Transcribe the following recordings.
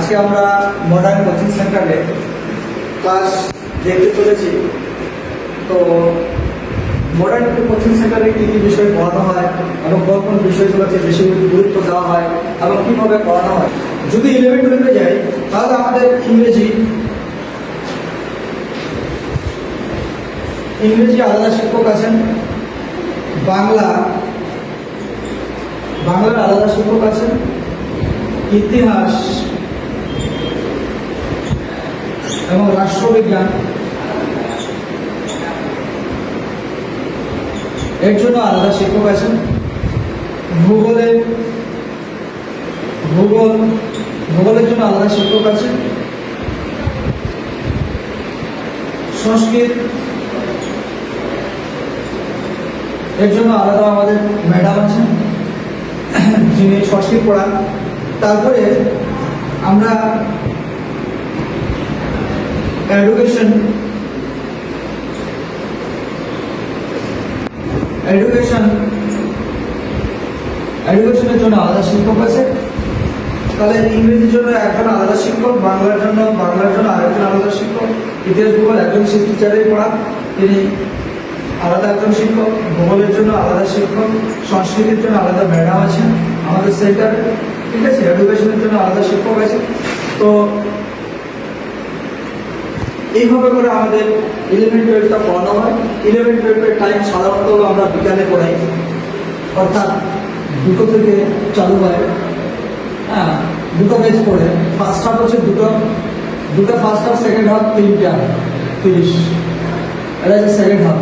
আজকে আমরা modern coaching সেন্টারে ক্লাস দেখতে চলেছি। তো মডার্ন কোচিং সেন্টারে কী কী বিষয় পড়ানো হয় এবং কোন কোন বিষয়গুলোকে বেশি গুরুত্ব দেওয়া হয় এবং কীভাবে পড়ানো হয়। যদি 11-12 যাই তাহলে আমাদের ইংরেজি আলাদা শিক্ষক আছেন, বাংলার আলাদা শিক্ষক আছেন, ইতিহাস এবং রাষ্ট্রবিজ্ঞান এর জন্য আলাদা শিক্ষক আছেন, ভূগোলের জন্য আলাদা শিক্ষক আছেন, সংস্কৃত এর জন্য আলাদা আমাদের ম্যাডাম আছেন যিনি সংস্কৃত পড়ান। তারপরে আমরা এডুকেশনের জন্য আলাদা শিক্ষক আছে। তাহলে ইংরেজির জন্য একজন আলাদা শিক্ষক, বাংলার জন্য আরেকজন আলাদা শিক্ষক, ইতিহাস ভূগোল একজন টিচারেই পড়ান, তিনি আলাদা একজন শিক্ষক, ভূগোলের জন্য আলাদা শিক্ষক, সংস্কৃতির জন্য আলাদা ম্যাডাম আছেন আমাদের সেন্টারে, ঠিক আছে। এডুকেশনের জন্য আলাদা শিক্ষক আছে। তো এইভাবে করে আমাদের 11-12টা পড়ানো হয়। 11-12 টাইম সাধারণত আমরা বিকালে পড়াই, অর্থাৎ 2টো থেকে চালু হয়। হ্যাঁ, 2টো ব্যাচ পড়ে। ফার্স্ট হাফ হচ্ছে দুটো ফার্স্ট হাফ, সেকেন্ড হাফ 3:30, এটা হচ্ছে সেকেন্ড হাফ।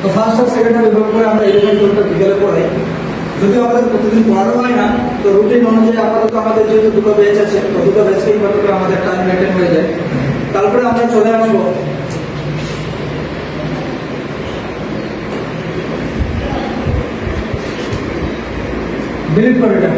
তো ফার্স্ট হাফ সেকেন্ড হাফ এভাবে করে আমরা 11-12টা বিকালে পড়াই। যদিও আমাদের প্রতিদিন পড়ানো হয় না, তো রুটিন অনুযায়ী আপাতত আমাদের যেহেতু 2টো ব্যাচ আছে, তো 2টো ব্যাচকে এইভাবে করে আমাদের টাইম মেনটেন হয়ে যায়। তারপরে আমরা চলে আসবো ডিলিট করে এটা।